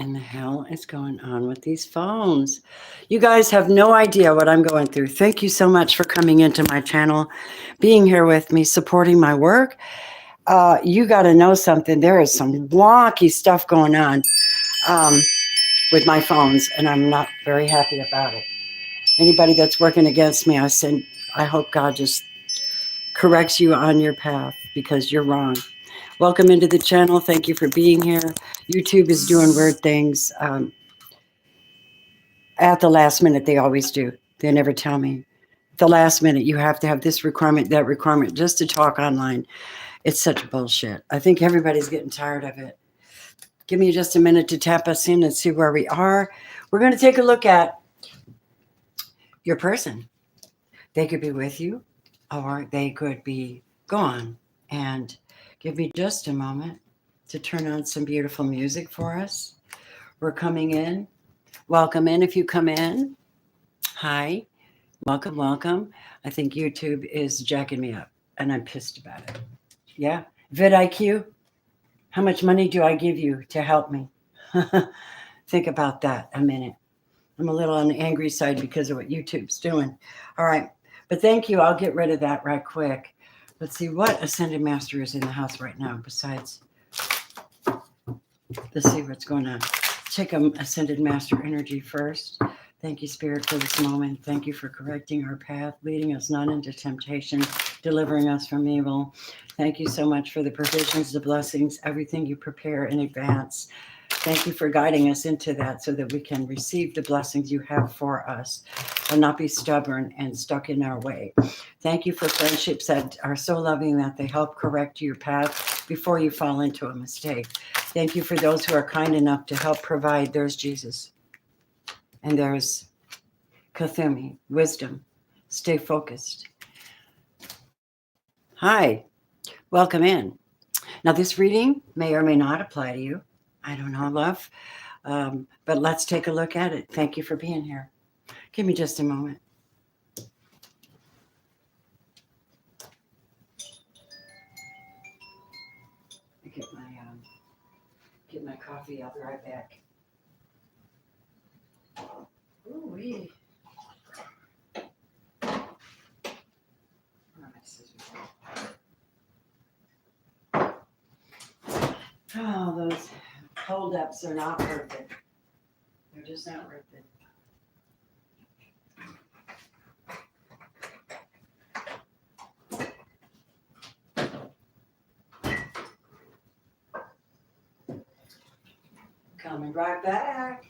in the hell is going on with these phones? You guys have no idea what I'm going through. Thank you so much for coming into my channel, being here with me, supporting my work. You got to know something. There is some wonky stuff going on with my phones, and I'm not very happy about it. Anybody that's working against me, I hope God just corrects you on your path because you're wrong. Welcome into the channel. Thank you for being here. YouTube is doing weird things. At the last minute, they always do. They never tell me. At the last minute, you have to have this requirement, that requirement, just to talk online. It's such bullshit. I think everybody's getting tired of it. Give me just a minute to tap us in and see where we are. We're going to take a look at your person. They could be with you, or they could be gone. And give me just a moment to turn on some beautiful music for us. We're coming in. Welcome in if you come in. Hi. Welcome, welcome. I think YouTube is jacking me up, and I'm pissed about it. Yeah. vidIQ, how much money do I give you to help me? Think about that a minute. I'm a little on the angry side because of what YouTube's doing. All right. But thank you. I'll get rid of that right quick. Let's see what Ascended Master is in the house right now besides. Let's see what's going on. Check Ascended Master energy first. Thank you, Spirit, for this moment. Thank you for correcting our path, leading us not into temptation, delivering us from evil. Thank you so much for the provisions, the blessings, everything you prepare in advance. Thank you for guiding us into that so that we can receive the blessings you have for us and not be stubborn and stuck in our way. Thank you for friendships that are so loving that they help correct your path before you fall into a mistake. Thank you for those who are kind enough to help provide. There's Jesus. And there's Kathumi, wisdom. Stay focused. Hi, welcome in. Now, this reading may or may not apply to you. I don't know, love. But let's take a look at it. Thank you for being here. Give me just a moment. Get my coffee. I'll be right back. Ooh-wee. Oh, those hold-ups are not worth it. They're just not worth it. Coming right back.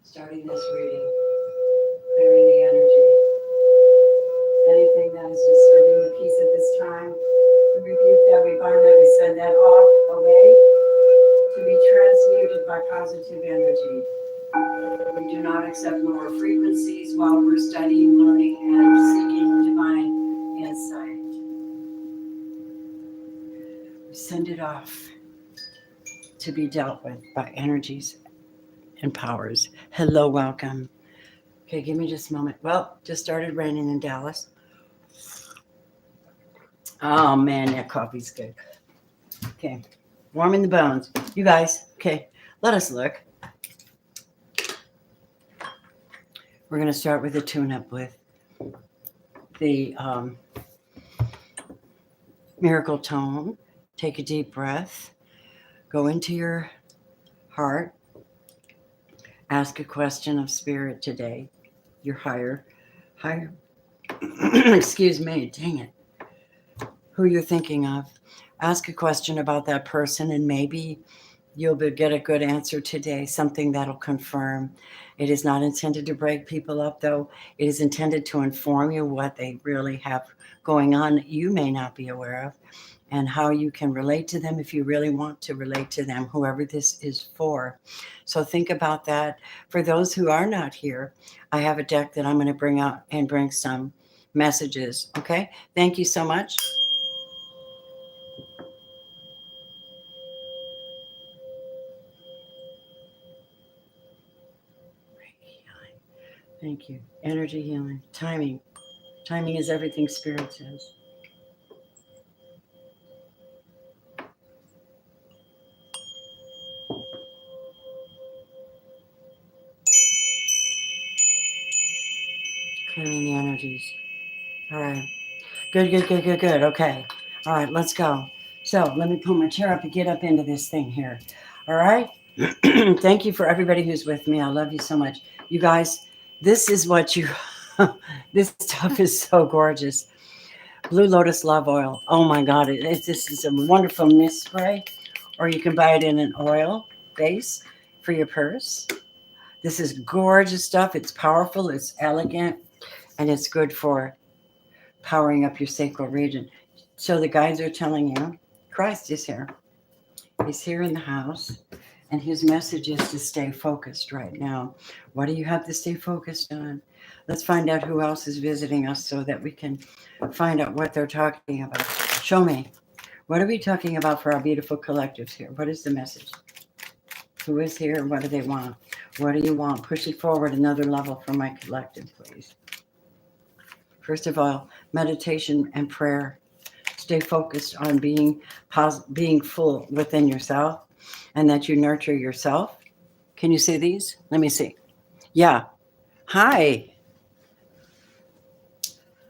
Starting this reading. Clearing the energy. Anything that is disturbing the peace at this time, we rebuke that, we bind that, we send that off, away, to be transmuted by positive energy. We do not accept lower frequencies while we're studying, learning, and seeking divine insight. We send it off to be dealt with by energies and powers. Hello, welcome. Okay, give me just a moment. Well, just started raining in Dallas. Oh man, that coffee's good. Okay, warming the bones. You guys, okay, let us look. We're going to start with a tune-up with the miracle tone. Take a deep breath. Go into your heart. Ask a question of spirit today. Your higher, excuse me, dang it. Who you're thinking of. Ask a question about that person and maybe you'll get a good answer today, something that'll confirm. It is not intended to break people up, though. It is intended to inform you what they really have going on that you may not be aware of and how you can relate to them if you really want to relate to them, whoever this is for. So think about that. For those who are not here, I have a deck that I'm going to bring out and bring some messages. Okay? Thank you so much. Thank you. Energy healing. Timing. Timing is everything, Spirit says. Clearing the energies. All right. Good, good, good, good, good. Okay. All right, let's go. So let me pull my chair up and get up into this thing here. All right. Thank you for everybody who's with me. I love you so much. You guys, this is what you, this stuff is so gorgeous. Blue Lotus Love Oil. Oh my God. This is a wonderful mist spray, or you can buy it in an oil base for your purse. This is gorgeous stuff. It's powerful, it's elegant, and it's good for powering up your sacral region. So the guides are telling you Christ is here. He's here in the house, and his message is to stay focused right now. What do you have to stay focused on? Let's find out who else is visiting us so that we can find out what they're talking about. Show me. What are we talking about for our beautiful collectives here? What is the message? Who is here? What do they want? What do you want? Push it forward another level for my collective, please. First of all, meditation and prayer. Stay focused on being full within yourself, and that you nurture yourself. Can you see these? Let me see. Yeah. Hi.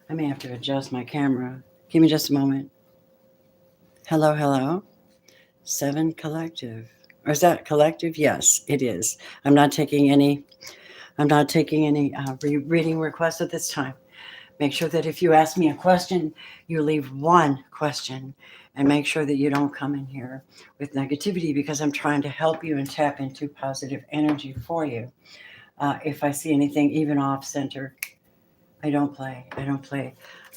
I may have to adjust my camera. Give me just a moment. Hello, hello. 7 collective. Or is that collective? Yes, it is. I'm not taking any reading requests at this time. Make sure that if you ask me a question, you leave one question, and make sure that you don't come in here with negativity, because I'm trying to help you and tap into positive energy for you. If I see anything even off center, I don't play.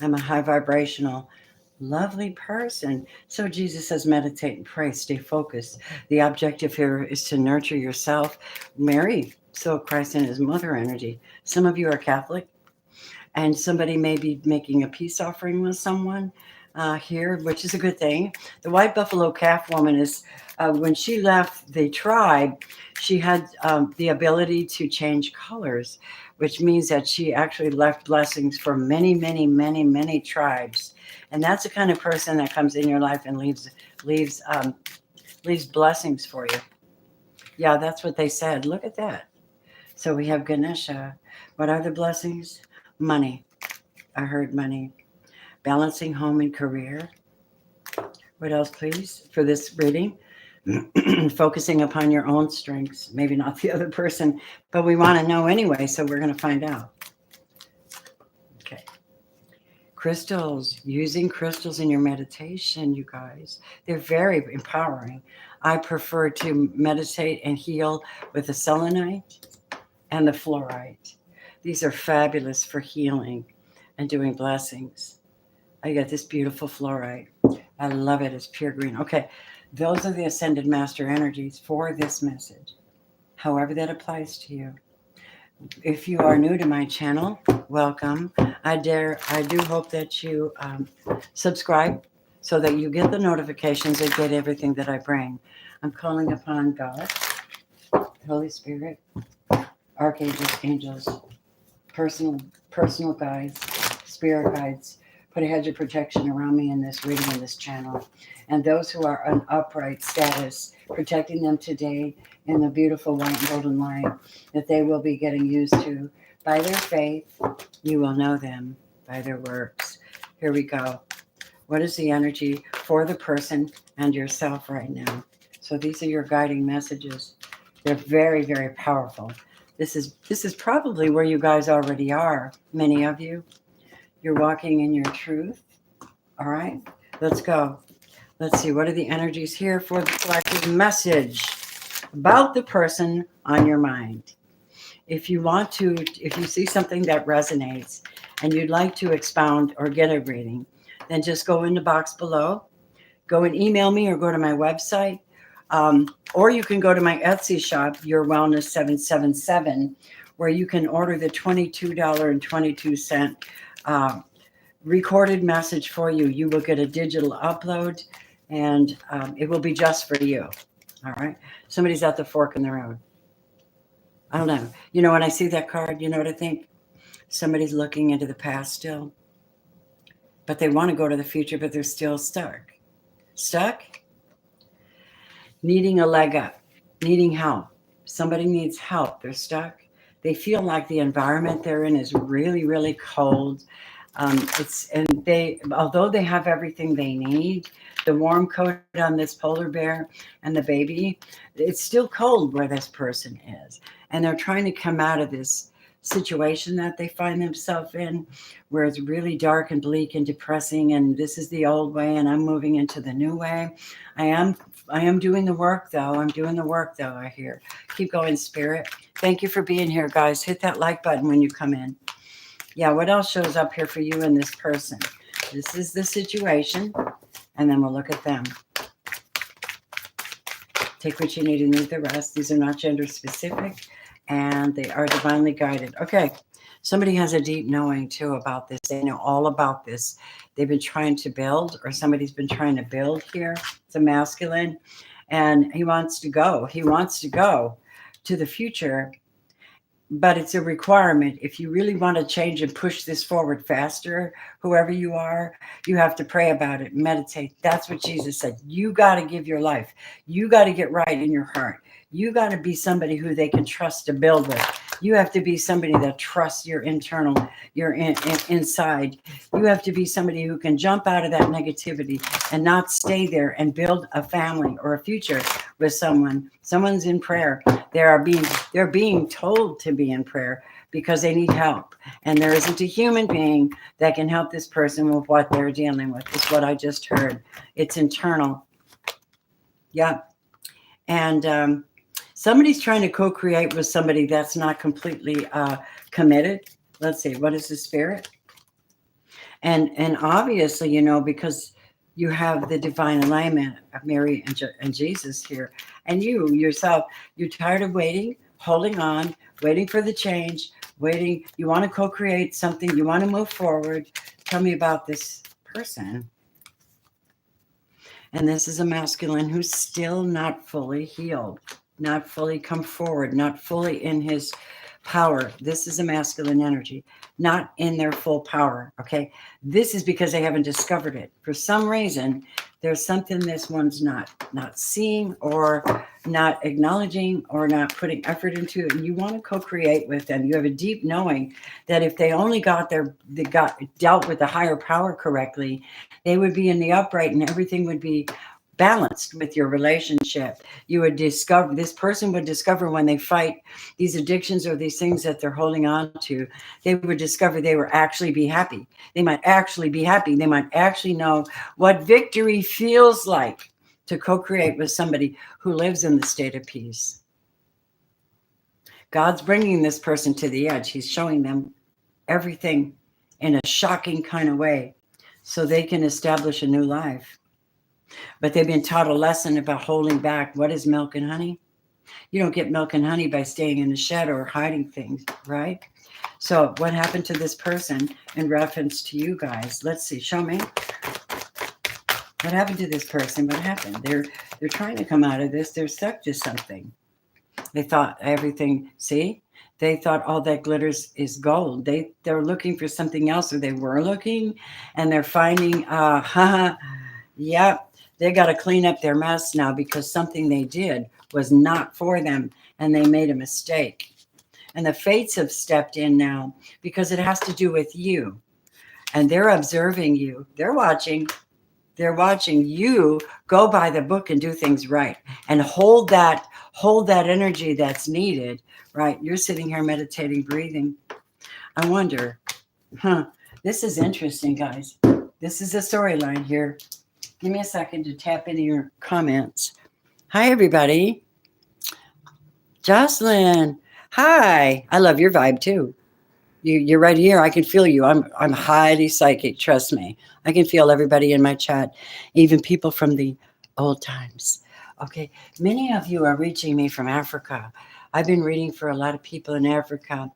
I'm a high vibrational, lovely person. So Jesus says, meditate and pray, stay focused. The objective here is to nurture yourself. Mary, so Christ and his mother energy. Some of you are Catholic, and somebody may be making a peace offering with someone here, which is a good thing. The white buffalo calf woman is, when she left the tribe, she had the ability to change colors, which means that she actually left blessings for many, many, many, many tribes. And that's the kind of person that comes in your life and leaves blessings for you. Yeah, that's what they said. Look at that. So we have Ganesha. What are the blessings? Money. I heard money. Balancing home and career. What else, please, for this reading? Focusing upon your own strengths, maybe not the other person, but we want to know anyway, so we're going to find out. Okay. Crystals. Using crystals in your meditation, you guys. They're very empowering. I prefer to meditate and heal with the selenite and the fluorite. These are fabulous for healing and doing blessings. I got this beautiful fluorite. I love it. It's pure green. Okay, those are the ascended master energies for this message, however that applies to you. If you are new to my channel, welcome. I do hope that you subscribe so that you get the notifications and get everything that I bring. I'm calling upon God, Holy Spirit, archangels, angels, personal guides, spirit guides. Put a hedge of protection around me in this reading, in this channel. And those who are on upright status, protecting them today in the beautiful white and golden light that they will be getting used to. By their faith, you will know them by their works. Here we go. What is the energy for the person and yourself right now? So these are your guiding messages. They're very, very powerful. This is probably where you guys already are, many of you. You're walking in your truth. All right, let's go. Let's see, what are the energies here for the collective message about the person on your mind? If you see something that resonates and you'd like to expound or get a reading, then just go in the box below. Go and email me or go to my website. Or you can go to my Etsy shop, Your Wellness 777, where you can order the $22.22 recorded message for you. You will get a digital upload, and it will be just for you. All right. Somebody's at the fork in the road. I don't know. You know, when I see that card, you know what I think? Somebody's looking into the past still, but they want to go to the future, but they're still stuck. Stuck? Needing a leg up, needing help. Somebody needs help. They're stuck. They feel like the environment they're in is really, really cold. Although they have everything they need, the warm coat on this polar bear and the baby, it's still cold where this person is. And they're trying to come out of this situation that they find themselves in, where it's really dark and bleak and depressing, and this is the old way and I'm moving into the new way. I am doing the work though. I'm doing the work though, I hear. Keep going, Spirit. Thank you for being here, guys. Hit that like button when you come in. Yeah, what else shows up here for you and this person? This is the situation, and then we'll look at them. Take what you need and leave the rest. These are not gender specific, and they are divinely guided. Okay, somebody has a deep knowing too about this. They know all about this. They've been trying to build, or somebody's been trying to build here. It's a masculine, and he wants to go. He wants to go to the future. But it's a requirement. If you really want to change and push this forward faster, whoever you are, you have to pray about it, meditate. That's what Jesus said. You got to give your life. You got to get right in your heart. You got to be somebody who they can trust to build with. You have to be somebody that trusts your internal, your inside. You have to be somebody who can jump out of that negativity and not stay there and build a family or a future with someone. Someone's in prayer. They're being told to be in prayer because they need help. And there isn't a human being that can help this person with what they're dealing with. It's what I just heard. It's internal. Yeah. And somebody's trying to co-create with somebody that's not completely committed. Let's see, what is the Spirit? And obviously, because you have the divine alignment of Mary and Jesus here. And you yourself, you're tired of waiting, holding on, waiting for the change, waiting. You want to co-create something. You want to move forward. Tell me about this person. And this is a masculine who's still not fully healed, not fully come forward, not fully in his power. This is a masculine energy, not in their full power. Okay. This is because they haven't discovered it. For some reason, there's something this one's not seeing or not acknowledging or not putting effort into it. And you want to co-create with them. You have a deep knowing that if they only dealt with the higher power correctly, they would be in the upright and everything would be balanced with your relationship. You would discover, this person would discover when they fight these addictions or these things that they're holding on to, they would discover they were actually be happy. They might actually be happy. They might actually know what victory feels like to co-create with somebody who lives in the state of peace. God's bringing this person to the edge. He's showing them everything in a shocking kind of way so they can establish a new life. But they've been taught a lesson about holding back. What is milk and honey? You don't get milk and honey by staying in the shed or hiding things, right? So what happened to this person in reference to you guys? Let's see. Show me. What happened to this person? What happened? They're trying to come out of this. They're stuck to something. They thought everything, see? They thought all that glitters is gold. They're looking for something else, or they were looking, and they're finding, yeah, they got to clean up their mess now because something they did was not for them, and they made a mistake. And the fates have stepped in now because it has to do with you. And they're observing you. They're watching. They're watching you go by the book and do things right and hold that energy that's needed, right? You're sitting here meditating, breathing. I wonder, this is interesting, guys. This is a storyline here. Give me a second to tap into your comments. Hi, everybody. Jocelyn. Hi. I love your vibe too. You're right here. I can feel you. I'm highly psychic. Trust me. I can feel everybody in my chat, even people from the old times. Okay. Many of you are reaching me from Africa. I've been reading for a lot of people in Africa.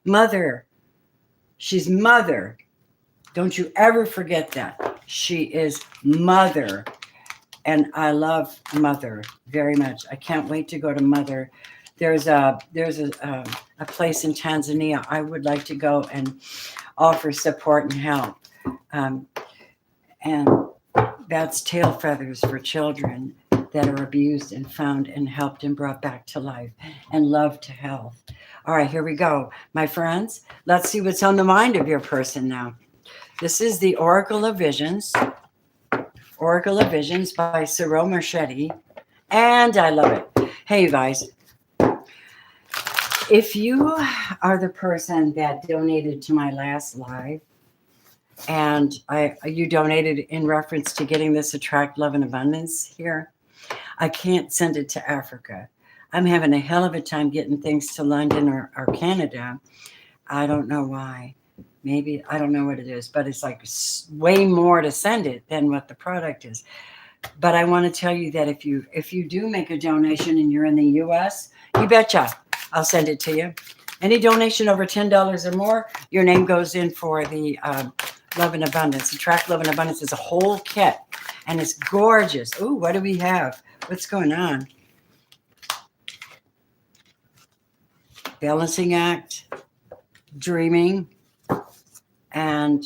Mother. She's mother. Don't you ever forget that. She is mother. And I love mother very much. I can't wait to go to mother. There's a place in Tanzania I would like to go and offer support and help. And that's tail feathers for children that are abused and found and helped and brought back to life and love to health. All right, here we go. My friends, let's see what's on the mind of your person now. This is the Oracle of Visions. Oracle of Visions by Cyril Marchetti. And I love it. Hey, you guys. If you are the person that donated to my last live, and you donated in reference to getting this Attract Love and Abundance here, I can't send it to Africa. I'm having a hell of a time getting things to London or Canada. I don't know why. Maybe, I don't know what it is, but it's like way more to send it than what the product is. But I want to tell you that if you do make a donation and you're in the US, you betcha I'll send it to you. Any donation over $10 or more, your name goes in for the Love and Abundance. Attract Love and Abundance is a whole kit, and it's gorgeous. Ooh, what do we have? What's going on? Balancing act, dreaming, and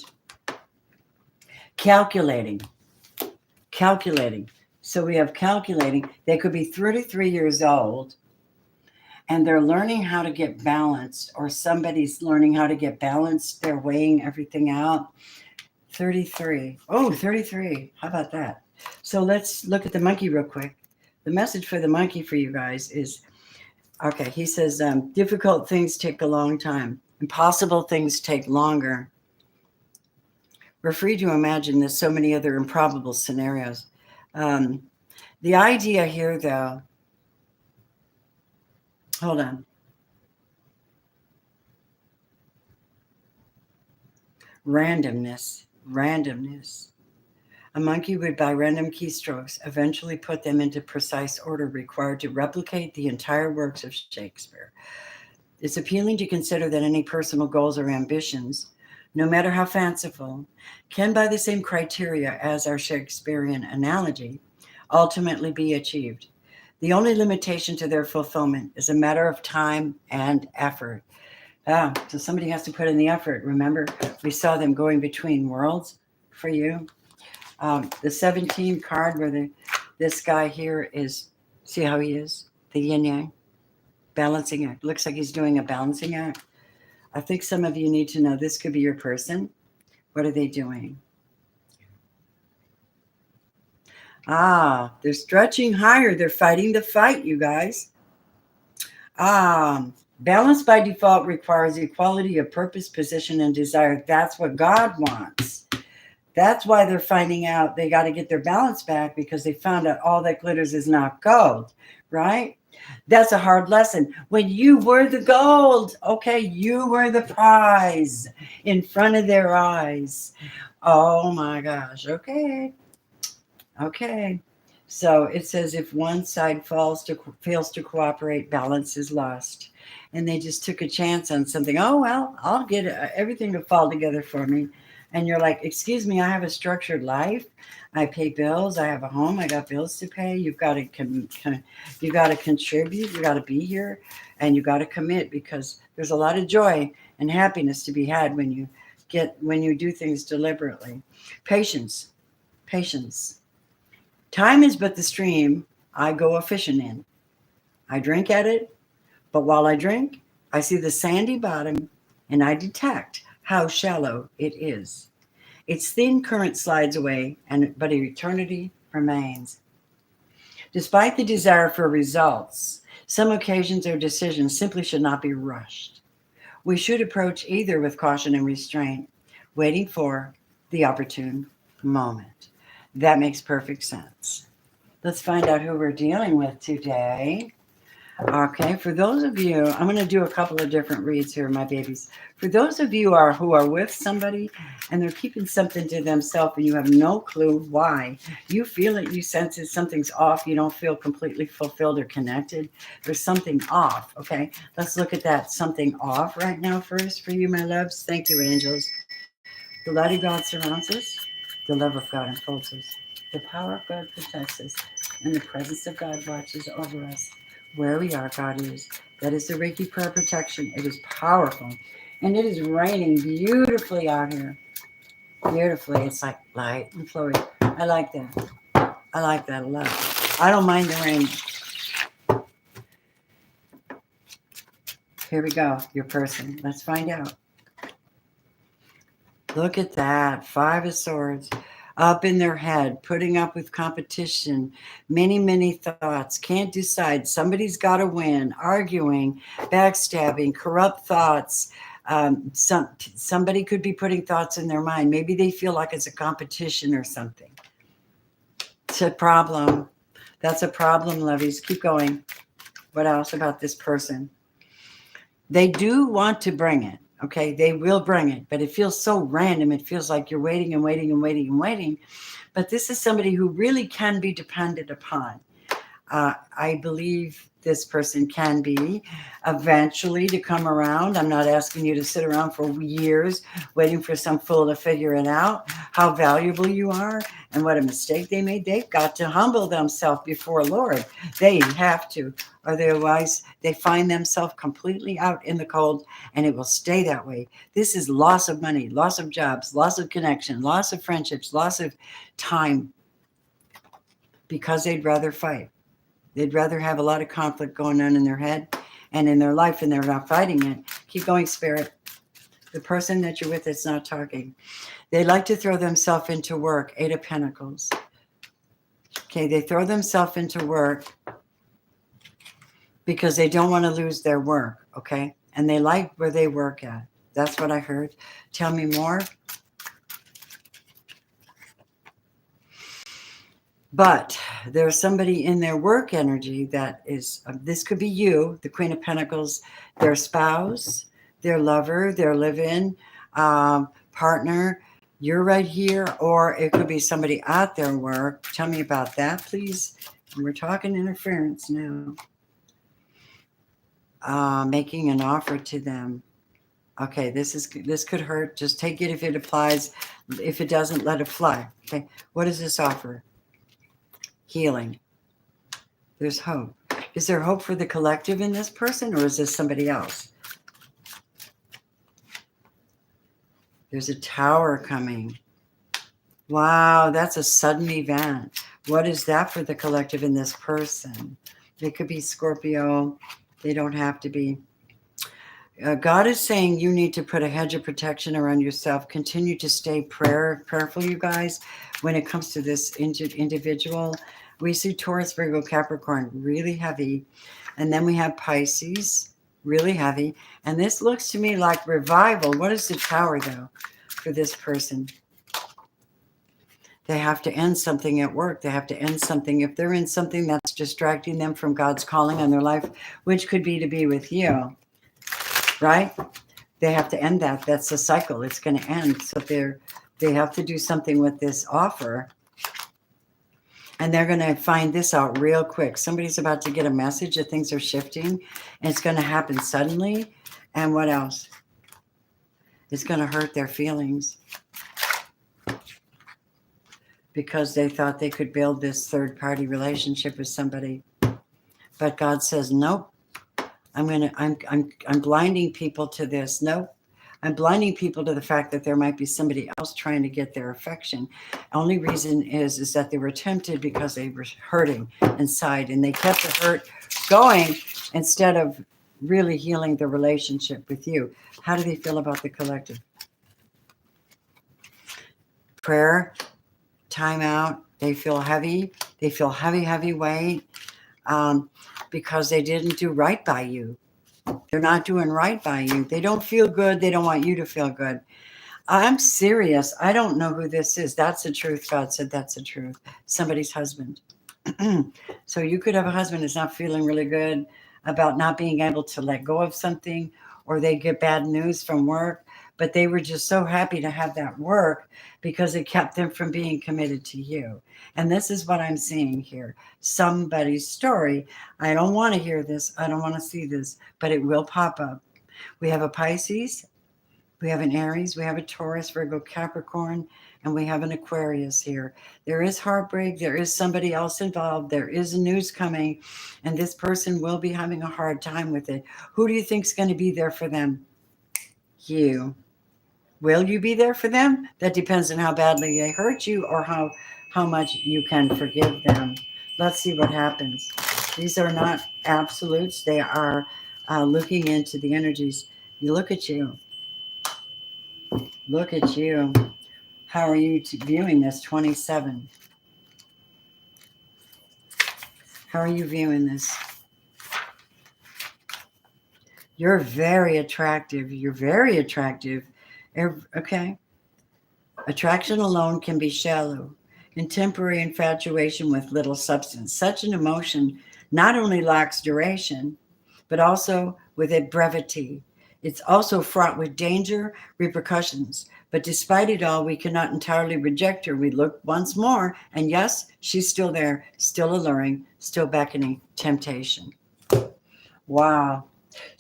calculating. So we have calculating. They could be 33 years old, and they're learning how to get balanced, or somebody's learning how to get balanced. They're weighing everything out. 33. Oh, 33. How about that? So let's look at the monkey real quick. The message for the monkey for you guys is, okay, he says, difficult things take a long time. Impossible things take longer. We're free to imagine there's so many other improbable scenarios. The idea here, though, hold on. Randomness. A monkey would, by random keystrokes, eventually put them into precise order required to replicate the entire works of Shakespeare. It's appealing to consider that any personal goals or ambitions, no matter how fanciful, can, by the same criteria as our Shakespearean analogy, ultimately be achieved. The only limitation to their fulfillment is a matter of time and effort. So somebody has to put in the effort. Remember, we saw them going between worlds for you. The 17 card where this guy here is, see how he is? The yin yang, balancing act. Looks like he's doing a balancing act. I think some of you need to know this could be your person. What are they doing? They're stretching higher. They're fighting the fight, you guys. Balance by default requires equality of purpose, position, and desire. That's what God wants. That's why they're finding out they got to get their balance back, because they found out all that glitters is not gold, right? That's a hard lesson. When you were the gold, okay, you were the prize in front of their eyes. Oh my gosh, okay. So it says if one side fails to cooperate, balance is lost. And they just took a chance on something. Oh, well, I'll get everything to fall together for me. And you're like, excuse me, I have a structured life. I pay bills. I have a home. I got bills to pay. You've got to contribute. You got to be here, and you got to commit, because there's a lot of joy and happiness to be had when you do things deliberately. Patience. Time is but the stream I go a-fishing in. I drink at it, but while I drink, I see the sandy bottom, and I detect how shallow it is. Its thin current slides away, but eternity remains. Despite the desire for results, some occasions or decisions simply should not be rushed. We should approach either with caution and restraint, waiting for the opportune moment. That makes perfect sense. Let's find out who we're dealing with today. Okay, for those of you, I'm going to do a couple of different reads here, my babies. For those of you who are with somebody and they're keeping something to themselves and you have no clue why, you feel it, you sense it, something's off, you don't feel completely fulfilled or connected, there's something off, okay? Let's look at that something off right now first for you, my loves. Thank you, angels. The light of God surrounds us. The love of God enfolds us. The power of God protects us. And the presence of God watches over us. Where we are, God is. That is the Reiki prayer protection. It is powerful. And it is raining beautifully out here. Beautifully. It's like light and flowy. I like that. I like that a lot. I don't mind the rain. Here we go. Your person. Let's find out. Look at that. 5 of Swords. Up in their head, putting up with competition, many thoughts, can't decide. Somebody's got to win, arguing, backstabbing, corrupt thoughts. Somebody could be putting thoughts in their mind. Maybe they feel like it's a competition or something. It's a problem. That's a problem, lovies. Keep going. What else about this person? They do want to bring it. Okay, they will bring it, but it feels so random. It feels like you're waiting and waiting and waiting and waiting. But this is somebody who really can be depended upon. I believe this person can be eventually to come around. I'm not asking you to sit around for years waiting for some fool to figure it out, how valuable you are and what a mistake they made. They've got to humble themselves before Lord. They have to, otherwise they find themselves completely out in the cold, and it will stay that way. This is loss of money, loss of jobs, loss of connection, loss of friendships, loss of time, because they'd rather fight. They'd rather have a lot of conflict going on in their head and in their life, and they're not fighting it. Keep going, Spirit. The person that you're with is not talking. They like to throw themselves into work. 8 of Pentacles. Okay, they throw themselves into work because they don't want to lose their work, okay? And they like where they work at. That's what I heard. Tell me more. But there's somebody in their work energy that is, this could be you, the Queen of Pentacles, their spouse, their lover, their live-in partner. You're right here, or it could be somebody at their work. Tell me about that, please. We're talking interference now. Making an offer to them. Okay, this could hurt. Just take it if it applies. If it doesn't, let it fly. Okay, what is this offer? Healing. There's hope. Is there hope for the collective in this person, or is this somebody else? There's a tower coming. Wow, that's a sudden event. What is that for the collective in this person? It could be Scorpio. They don't have to be. God is saying you need to put a hedge of protection around yourself. Continue to stay prayerful, you guys, when it comes to this individual. We see Taurus, Virgo, Capricorn, really heavy. And then we have Pisces, really heavy. And this looks to me like revival. What is the tower, though, for this person? They have to end something at work. They have to end something. If they're in something that's distracting them from God's calling on their life, which could be to be with you, right? They have to end that. That's a cycle. It's going to end. So they have to do something with this offer. And they're going to find this out real quick. Somebody's about to get a message that things are shifting, and it's going to happen suddenly. And what else? It's going to hurt their feelings because they thought they could build this third-party relationship with somebody. But God says, nope. I'm blinding people to this. Nope. I'm blinding people to the fact that there might be somebody else trying to get their affection. Only reason is that they were tempted because they were hurting inside, and they kept the hurt going instead of really healing the relationship with you. How do they feel about the collective? Prayer, time out. They feel heavy. They feel heavy weight because they didn't do right by you. They're not doing right by you. They don't feel good. They don't want you to feel good. I'm serious. I don't know who this is. That's the truth. God said that's the truth. Somebody's husband. So you could have a husband that's not feeling really good about not being able to let go of something, or they get bad news from work, but they were just so happy to have that work because it kept them from being committed to you. And this is what I'm seeing here. Somebody's story. I don't want to hear this. I don't want to see this, but it will pop up. We have a Pisces. We have an Aries. We have a Taurus, Virgo, Capricorn, and we have an Aquarius here. There is heartbreak. There is somebody else involved. There is news coming, and this person will be having a hard time with it. Who do you think is going to be there for them? You. Will you be there for them? That depends on how badly they hurt you or how much you can forgive them. Let's see what happens. These are not absolutes. They are looking into the energies. You look at you. Look at you. How are you viewing this 27? How are you viewing this? You're very attractive. You're very attractive. Okay. Attraction alone can be shallow and temporary infatuation with little substance. Such an emotion not only lacks duration, but also with a brevity. It's also fraught with danger, repercussions. But despite it all, we cannot entirely reject her. We look once more, and yes, she's still there, still alluring, still beckoning temptation. Wow.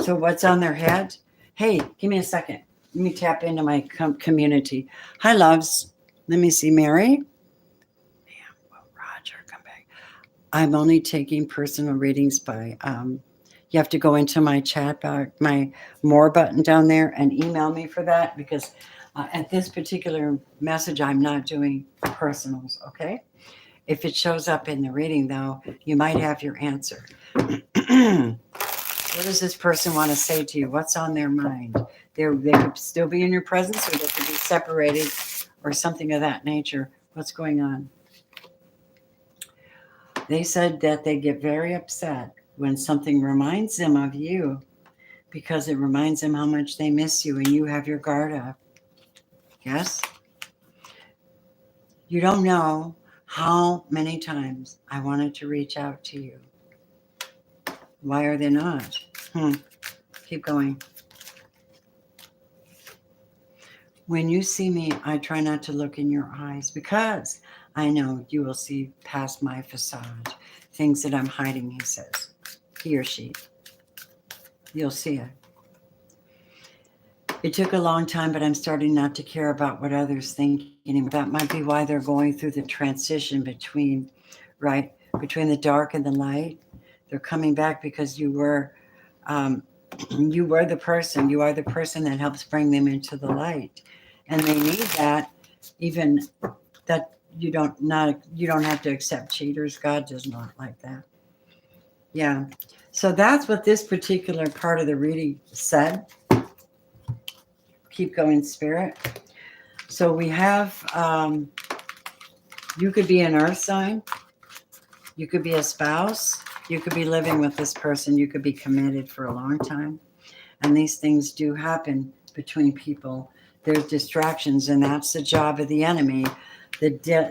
So what's on their head? Hey, give me a second. Let me tap into my community. Hi, loves. Let me see, Mary. Roger, come back. I'm only taking personal readings by. You have to go into my chat bar, my more button down there, and email me for that because at this particular message, I'm not doing personals. Okay. If it shows up in the reading, though, you might have your answer. What does this person want to say to you? What's on their mind? They could still be in your presence, or they could be separated, or something of that nature. What's going on? They said that they get very upset when something reminds them of you because it reminds them how much they miss you and you have your guard up. Yes? You don't know how many times I wanted to reach out to you. Why are they not? Keep going. When you see me, I try not to look in your eyes because I know you will see past my facade. Things that I'm hiding, he says. He or she. You'll see it. It took a long time, but I'm starting not to care about what others think anymore. That might be why they're going through the transition between the dark and the light. They're coming back because you were the person. You are the person that helps bring them into the light, and they need that. Even that you don't have to accept cheaters. God does not like that. Yeah. So that's what this particular part of the reading said. Keep going, Spirit. So we have, you could be an earth sign. You could be a spouse. You could be living with this person. You could be committed for a long time. And these things do happen between people. There's distractions, and that's the job of the enemy.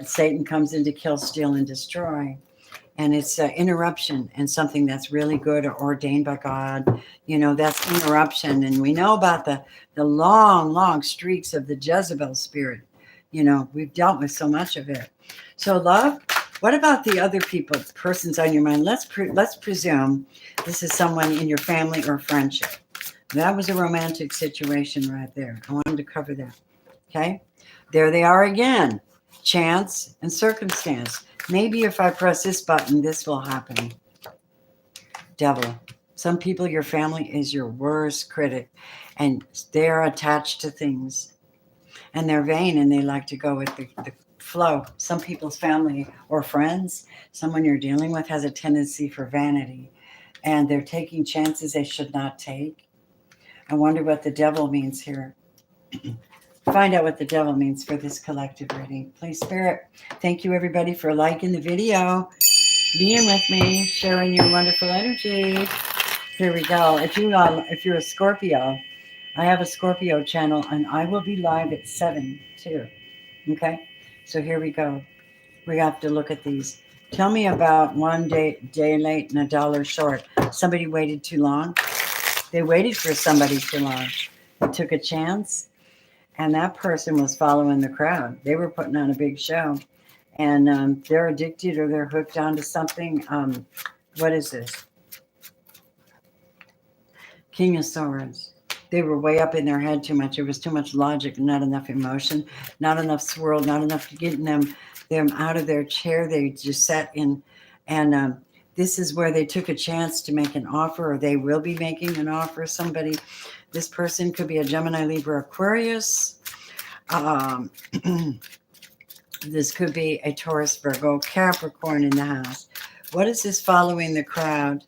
Satan comes in to kill, steal, and destroy. And it's an interruption and something that's really good or ordained by God. That's interruption. And we know about the long, long streaks of the Jezebel spirit. We've dealt with so much of it. So, love, what about the other persons on your mind? Let's presume this is someone in your family or friendship. That was a romantic situation right there. I wanted to cover that. Okay? There they are again. Chance and circumstance. Maybe if I press this button, this will happen. Devil. Some people, your family is your worst critic, and they're attached to things. And they're vain, and they like to go with the flow. Some people's family or friends, someone you're dealing with, has a tendency for vanity, and they're taking chances they should not take. I wonder what the devil means here. Find out what the devil means for this collective reading. Please, Spirit. Thank you, everybody, for liking the video, being with me, sharing your wonderful energy. Here we go. If you're a Scorpio, I have a Scorpio channel, and I will be live at 7 too. Okay, so here we go. We have to look at these. Tell me about one day late and $1 short. Somebody waited too long. They waited for somebody too long. They took a chance. And that person was following the crowd. They were putting on a big show. And they're addicted or they're hooked onto something. What is this? King of Swords. They were way up in their head too much. There was too much logic, not enough emotion, not enough swirl, not enough to get them out of their chair. They just sat in. And this is where they took a chance to make an offer, or they will be making an offer. Somebody, this person could be a Gemini, Libra, Aquarius. This could be a Taurus, Virgo, Capricorn in the house. What is this following the crowd?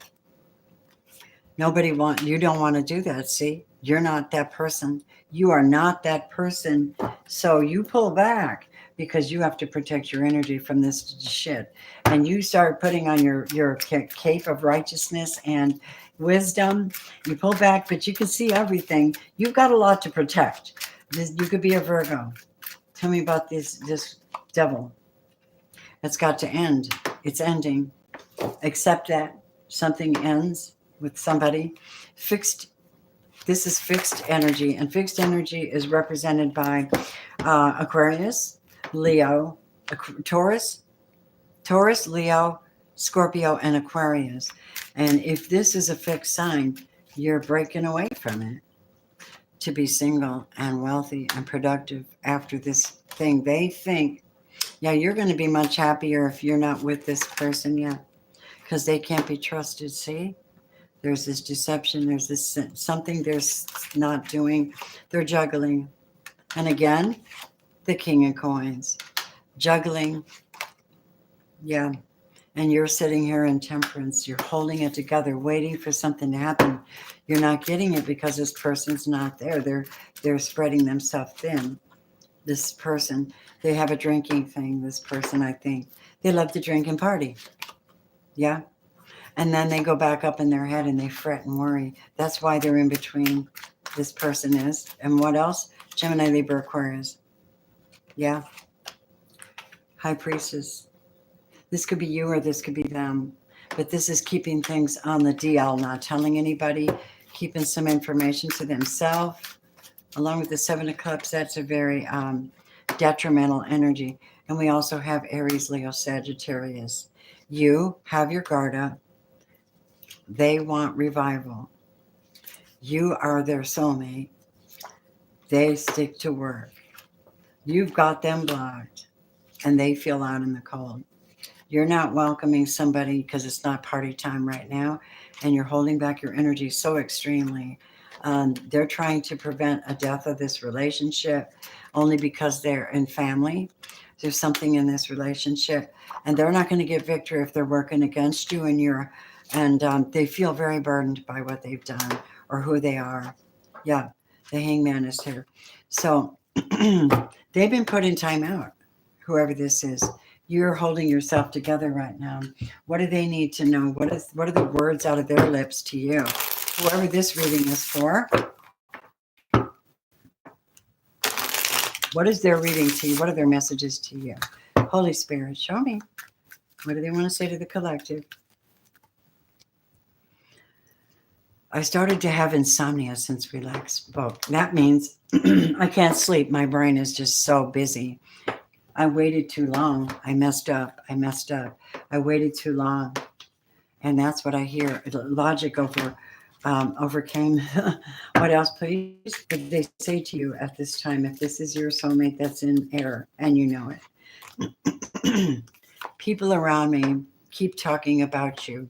You don't want to do that. See, you're not that person. You are not that person. So you pull back because you have to protect your energy from this shit. And you start putting on your cape of righteousness and wisdom. You pull back, but you can see everything. You've got a lot to protect. You could be a Virgo. Tell me about this devil. It's got to end. It's ending. Accept that something ends with somebody. Fixed. This is fixed energy, and fixed energy is represented by Aquarius, Leo, Taurus, Leo, Scorpio, and Aquarius. And if this is a fixed sign, you're breaking away from it to be single and wealthy and productive after this thing. They think, yeah, you're going to be much happier if you're not with this person yet because they can't be trusted. See? There's this deception. There's this something they're not doing. They're juggling. And again, the King of Coins. Juggling. Yeah. And you're sitting here in temperance. You're holding it together, waiting for something to happen. You're not getting it because this person's not there. They're spreading themselves thin. This person, they have a drinking thing, this person, I think. They love to drink and party. Yeah. And then they go back up in their head and they fret and worry. That's why they're in between. This person is. And what else? Gemini, Libra, Aquarius. Yeah. High Priestess. This could be you or this could be them. But this is keeping things on the DL, not telling anybody, keeping some information to themselves. Along with the Seven of Cups, that's a very detrimental energy. And we also have Aries, Leo, Sagittarius. You have your guard up. They want revival. You are their soulmate. They stick to work. You've got them blocked and they feel out in the cold. You're not welcoming somebody because it's not party time right now and you're holding back your energy so extremely. They're trying to prevent a death of this relationship only because they're in family. There's something in this relationship and they're not going to get victory if they're working against you and they feel very burdened by what they've done or who they are. Yeah, the Hangman is here. So they've been put in time out, whoever this is. You're holding yourself together right now. What do they need to know? What are the words out of their lips to you? Whoever this reading is for. What is their reading to you? What are their messages to you? Holy Spirit, show me. What do they want to say to the collective? I started to have insomnia since we last spoke. That means I can't sleep. My brain is just so busy. I waited too long. I messed up. I waited too long. And that's what I hear. Logic overcame. What else, please? What did they say to you at this time? If this is your soulmate that's in error and you know it. People around me keep talking about you.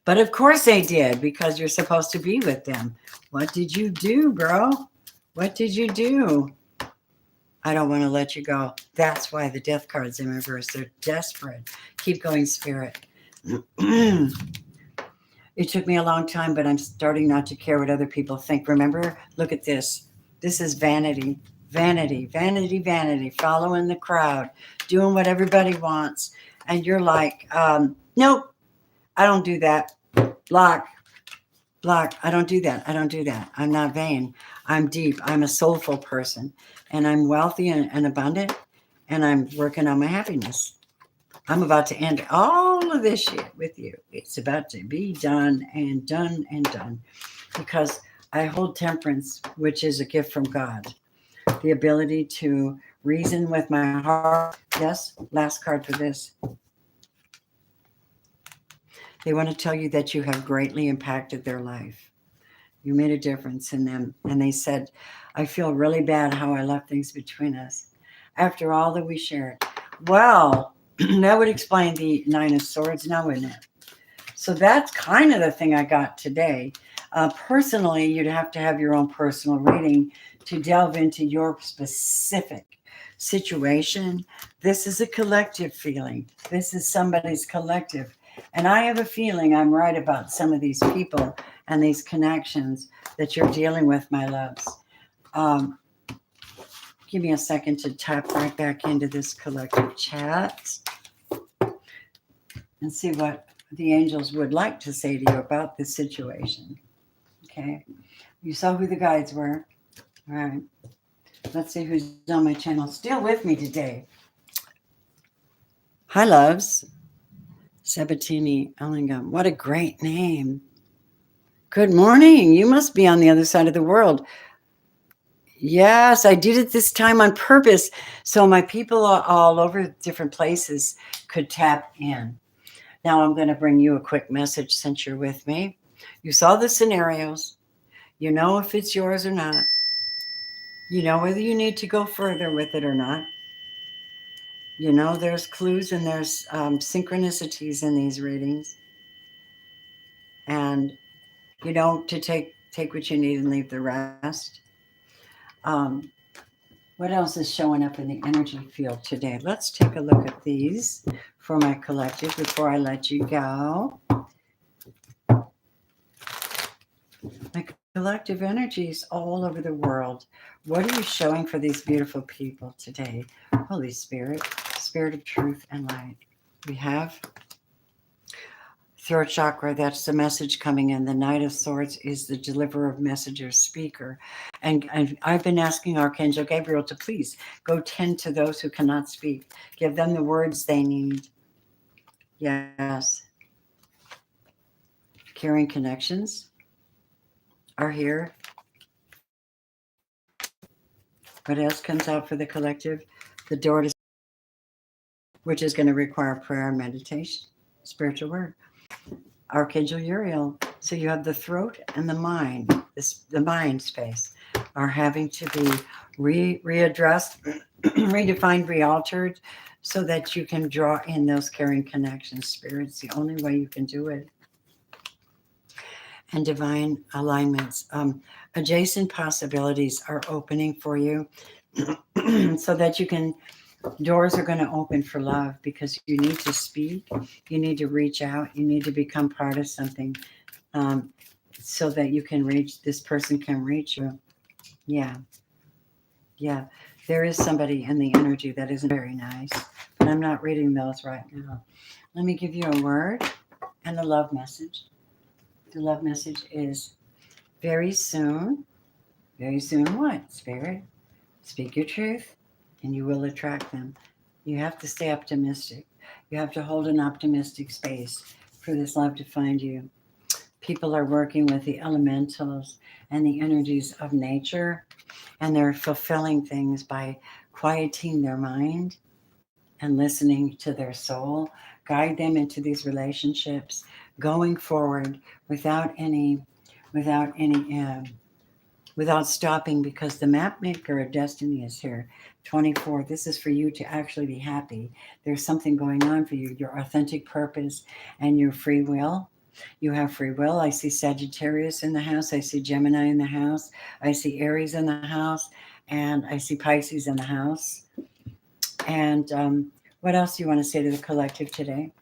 But of course they did because you're supposed to be with them. What did you do, bro? What did you do? I don't want to let you go. That's why the death card's in reverse. They're desperate. Keep going, Spirit. It took me a long time, but I'm starting not to care what other people think. Remember, look at this. This is vanity. Vanity, vanity, vanity. Following the crowd. Doing what everybody wants. And you're like, nope, I don't do that. Block. I don't do that. I'm not vain. I'm deep. I'm a soulful person. And I'm wealthy and abundant. And I'm working on my happiness. I'm about to end all of this shit with you. It's about to be done and done and done. Because I hold temperance, which is a gift from God. The ability to reason with my heart. Yes, last card for this. They want to tell you that you have greatly impacted their life. You made a difference in them. And they said, I feel really bad how I left things between us. After all that we shared. Well, that would explain the Nine of Swords now, wouldn't it? So that's kind of the thing I got today. Personally, you'd have to have your own personal reading to delve into your specific situation. This is a collective feeling. This is somebody's collective. And I have a feeling I'm right about some of these people and these connections that you're dealing with, my loves. Um, Give me a second to tap right back into this collective chat and see what the angels would like to say to you about this situation. Okay. You saw who the guides were. All right. Let's see who's on my channel still with me today. Hi, loves. Sabatini Ellingham. What a great name. Good morning. You must be on the other side of the world. Yes, I did it this time on purpose so my people all over different places could tap in. Now I'm going to bring you a quick message since you're with me. You saw the scenarios. You know if it's yours or not. You know whether you need to go further with it or not. You know there's clues and there's synchronicities in these readings. And you know to take what you need and leave the rest. Um, what else is showing up in the energy field today? Let's take a look at these for my collective before I let you go. My collective energies all over the world. What are you showing for these beautiful people today? Holy Spirit, Spirit of truth and light. We have throat chakra, that's the message coming in. The Knight of Swords is the deliverer of messages, speaker. And I've been asking Archangel Gabriel to please go tend to those who cannot speak. Give them the words they need. Yes. Caring connections are here. What else comes out for the collective? The door to, which is going to require prayer and meditation, spiritual work. Archangel Uriel. So you have the throat and the mind. The mind space are having to be readdressed, redefined, realtered, so that you can draw in those caring connections. Spirit's the only way you can do it. And divine alignments. Adjacent possibilities are opening for you so that you can, doors are going to open for love because you need to speak, you need to reach out, you need to become part of something so that you can reach, this person can reach you. Yeah. Yeah. There is somebody in the energy that isn't very nice, but I'm not reading those right now. Let me give you a word and a love message. The love message is very soon what, Spirit? Speak your truth and you will attract them. You have to stay optimistic. You have to hold an optimistic space for this love to find you. People are working with the elementals and the energies of nature, and they're fulfilling things by quieting their mind and listening to their soul, guide them into these relationships, going forward without stopping, because the map maker of destiny is here. 24, this is for you to actually be happy. There's something going on for you, your authentic purpose and your free will. You have free will. I see Sagittarius in the house. I see Gemini in the house. I see Aries in the house. And I see Pisces in the house. And what else do you want to say to the collective today?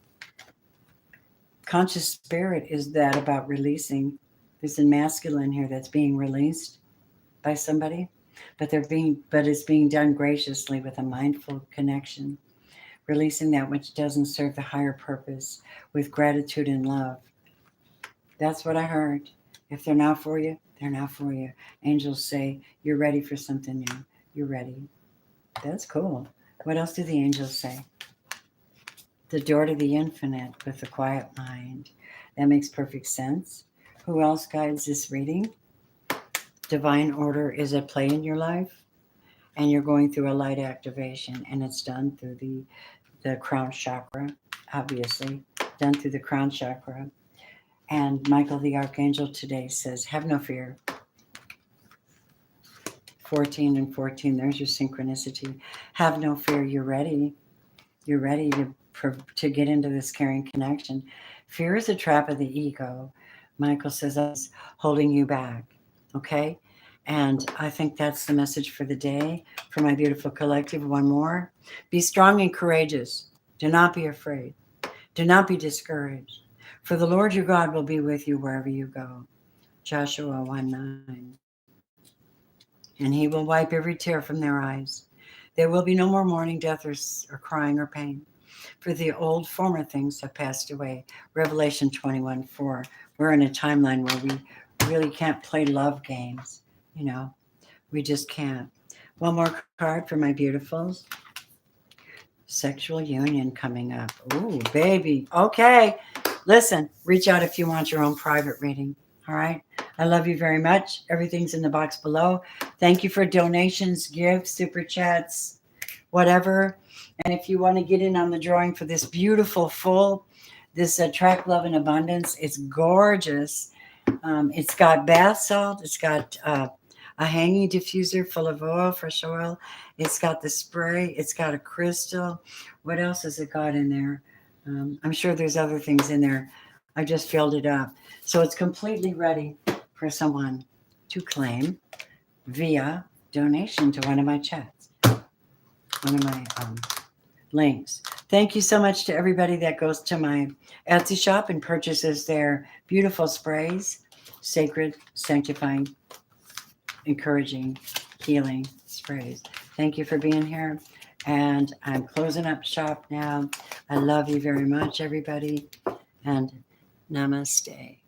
Conscious spirit is that about releasing. There's a masculine here that's being released by somebody, but it's being done graciously with a mindful connection, releasing that which doesn't serve the higher purpose with gratitude and love. That's what I heard. If they're not for you, they're not for you. Angels say you're ready for something new. You're ready. That's cool. What else do the angels say? The door to the infinite with the quiet mind. That makes perfect sense. Who else guides this reading? Divine order is at play in your life, and you're going through a light activation, and it's done through the crown chakra, obviously, done through the crown chakra. And Michael the Archangel today says, have no fear. 14 and 14, there's your synchronicity. Have no fear, you're ready. You're ready to get into this caring connection. Fear is a trap of the ego. Michael says that's holding you back, okay? And I think that's the message for the day, for my beautiful collective. One more. Be strong and courageous. Do not be afraid. Do not be discouraged, for the Lord your God will be with you wherever you go. Joshua 1:9. And he will wipe every tear from their eyes. There will be no more mourning, death, or crying or pain, for the old former things have passed away. Revelation 21:4. We're in a timeline where we really can't play love games, you know. We just can't. One more card for my beautifuls. Sexual union coming up. Ooh, baby. Okay. Listen, reach out if you want your own private reading. All right. I love you very much. Everything's in the box below. Thank you for donations, gifts, super chats, whatever. And if you want to get in on the drawing for this beautiful full, this Track Love and Abundance, it's gorgeous. It's got bath salt. It's got a hanging diffuser full of oil, fresh oil. It's got the spray. It's got a crystal. What else has it got in there? I'm sure there's other things in there. I just filled it up. So it's completely ready for someone to claim via donation to one of my chats, one of my links. Thank you so much to everybody that goes to my Etsy shop and purchases their beautiful sprays, sacred, sanctifying, encouraging, healing sprays. Thank you for being here. And I'm closing up shop now. I love you very much, everybody. And namaste.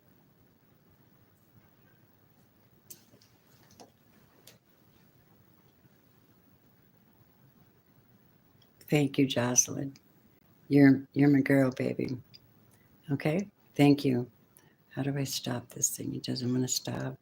Thank you, Jocelyn. You're my girl, baby. Okay? Thank you. How do I stop this thing? It doesn't want to stop.